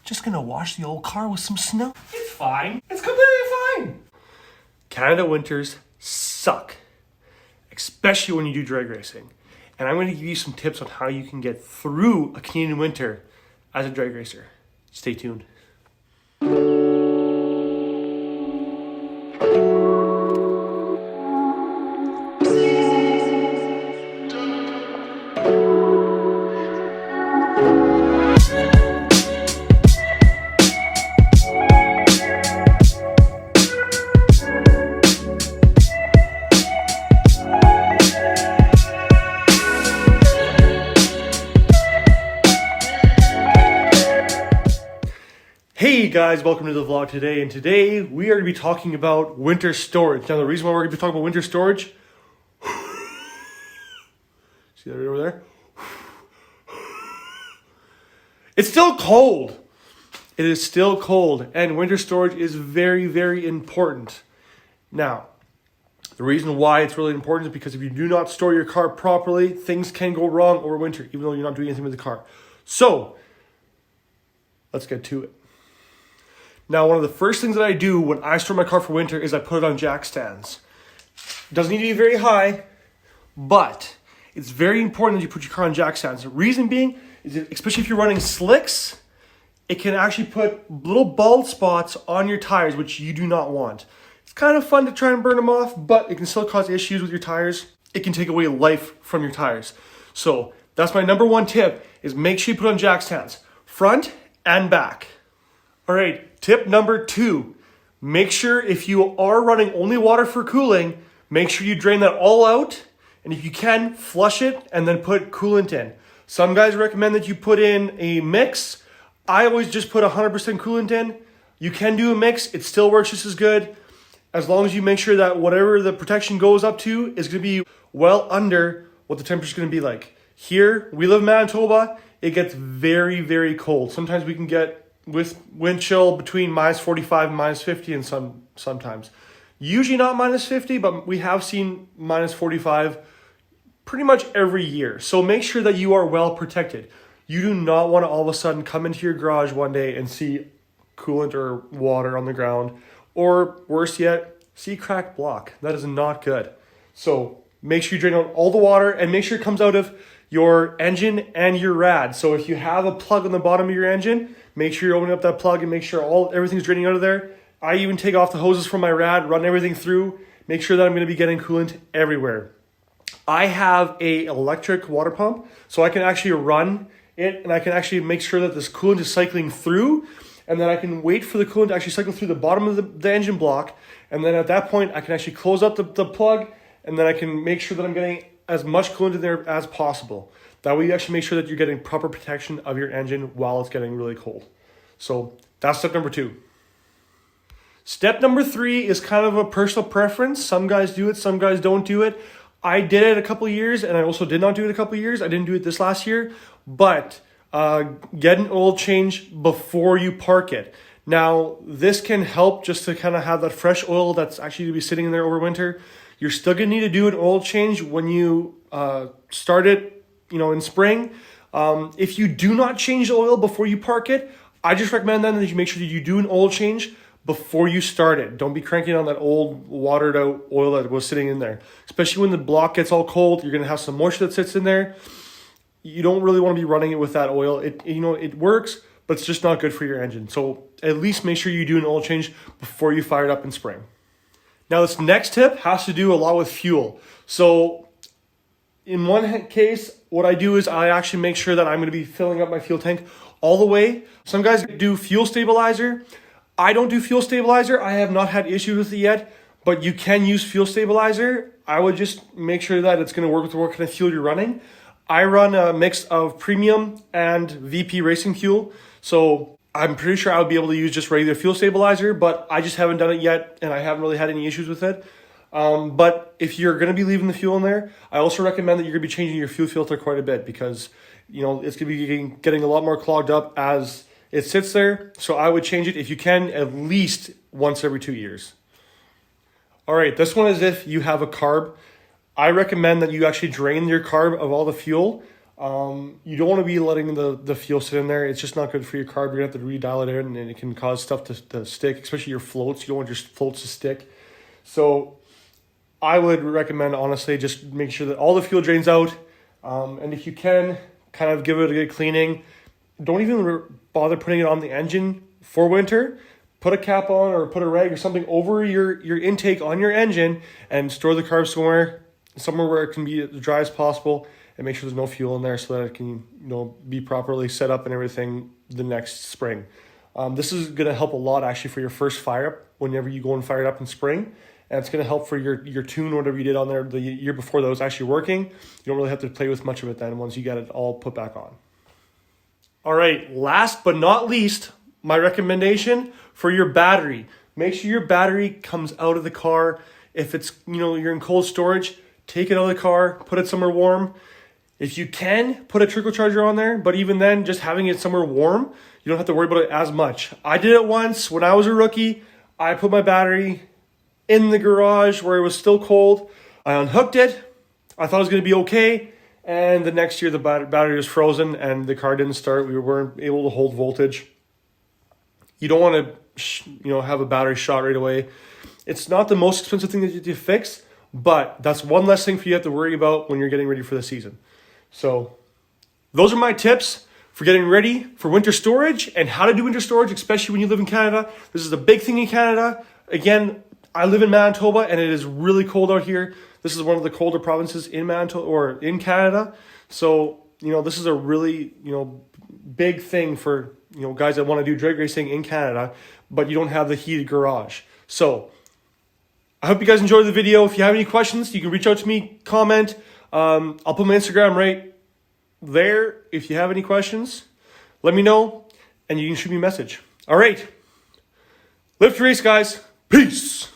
Just gonna wash the old car with some snow. It's fine. It's completely fine. Canada winters suck, especially when you do drag racing. And I'm going to give you some tips on how you can get through a Canadian winter as a drag racer. Stay tuned. Hey guys, welcome to the vlog today, and today we are going to be talking about winter storage. Now the reason why we're going to be talking about winter storage, see that right over there? It's still cold. It is still cold, and winter storage is very, very important. Now, the reason why it's really important is because if you do not store your car properly, things can go wrong over winter, even though you're not doing anything with the car. So, let's get to it. Now, one of the first things that I do when I store my car for winter is I put it on jack stands. It doesn't need to be very high, but it's very important that you put your car on jack stands. The reason being is that, especially if you're running slicks, it can actually put little bald spots on your tires, which you do not want. It's kind of fun to try and burn them off, but it can still cause issues with your tires. It can take away life from your tires. So that's my number one tip, is make sure you put on jack stands, front and back. All right. Tip number 2, make sure if you are running only water for cooling, make sure you drain that all out. And if you can, flush it and then put coolant in. Some guys recommend that you put in a mix. I always just put 100% coolant in. You can do a mix. It still works just as good, as long as you make sure that whatever the protection goes up to is going to be well under what the temperature is going to be like. Here, we live in Manitoba. It gets very, very cold. Sometimes we can get with wind chill between minus 45 and minus 50 and sometimes. Usually not minus 50, but we have seen minus 45 pretty much every year. So make sure that you are well protected. You do not want to all of a sudden come into your garage one day and see coolant or water on the ground, or worse yet, see cracked block. That is not good. So make sure you drain out all the water and make sure it comes out of your engine and your rad. So if you have a plug on the bottom of your engine, make sure you open up that plug and make sure everything's draining out of there. I even take off the hoses from my rad, run everything through, make sure that I'm going to be getting coolant everywhere. I have a electric water pump, so I can actually run it and I can actually make sure that this coolant is cycling through, and then I can wait for the coolant to actually cycle through the bottom of the engine block, and then at that point I can actually close up the plug, and then I can make sure that I'm getting as much coolant in there as possible. That way you actually make sure that you're getting proper protection of your engine while it's getting really cold. So that's step number 2. Step number 3 is kind of a personal preference. Some guys do it, some guys don't do it. I did it a couple of years, and I also did not do it a couple of years. I didn't do it this last year, but get an oil change before you park it. Now, this can help just to kind of have that fresh oil that's actually going to be sitting in there over winter. You're still going to need to do an oil change when you start it, in spring. If you do not change the oil before you park it, I just recommend then that you make sure that you do an oil change before you start it. Don't be cranking on that old watered out oil that was sitting in there. Especially when the block gets all cold, you're going to have some moisture that sits in there. You don't really want to be running it with that oil. It works, but it's just not good for your engine. So at least make sure you do an oil change before you fire it up in spring. Now, this next tip has to do a lot with fuel. So in one case, what I do is I actually make sure that I'm going to be filling up my fuel tank all the way. Some guys do fuel stabilizer. I don't do fuel stabilizer. I have not had issues with it yet, but you can use fuel stabilizer. I would just make sure that it's going to work with what kind of fuel you're running. I run a mix of premium and VP racing fuel. So I'm pretty sure I would be able to use just regular fuel stabilizer, but I just haven't done it yet, and I haven't really had any issues with it. But if you're going to be leaving the fuel in there, I also recommend that you're going to be changing your fuel filter quite a bit, because it's going to be getting a lot more clogged up as it sits there. So I would change it, if you can, at least once every 2 years. All right, this one is if you have a carb. I recommend that you actually drain your carb of all the fuel. You don't want to be letting the fuel sit in there. It's just not good for your carb. You're going to have to redial it in, and it can cause stuff to stick, especially your floats. You don't want your floats to stick. So I would recommend, honestly, just make sure that all the fuel drains out. And if you can, kind of give it a good cleaning. Don't even bother putting it on the engine for winter. Put a cap on or put a rag or something over your intake on your engine and store the carbs somewhere where it can be as dry as possible, and make sure there's no fuel in there so that it can be properly set up and everything the next spring. This is going to help a lot actually for your first fire up whenever you go and fire it up in spring. And it's going to help for your tune, whatever you did on there the year before that was actually working. You don't really have to play with much of it then once you get it all put back on. All right, last but not least, my recommendation for your battery. Make sure your battery comes out of the car. If it's, you're in cold storage, take it out of the car, put it somewhere warm. If you can, put a trickle charger on there, but even then, just having it somewhere warm, you don't have to worry about it as much. I did it once when I was a rookie. I put my battery in the garage where it was still cold. I unhooked it. I thought it was going to be okay. And the next year, the battery was frozen and the car didn't start. We weren't able to hold voltage. You don't want to, have a battery shot right away. It's not the most expensive thing that you fix, but that's one less thing for you to have to worry about when you're getting ready for the season. So those are my tips for getting ready for winter storage and how to do winter storage, especially when you live in Canada. This is a big thing in Canada. Again, I live in Manitoba and it is really cold out here. This is one of the colder provinces in Manitoba or in Canada. So, this is a really, big thing for, guys that want to do drag racing in Canada, but you don't have the heated garage. So I hope you guys enjoyed the video. If you have any questions, you can reach out to me, comment. I'll put my Instagram right there. If you have any questions, let me know and you can shoot me a message. All right. Live to race, guys. Peace.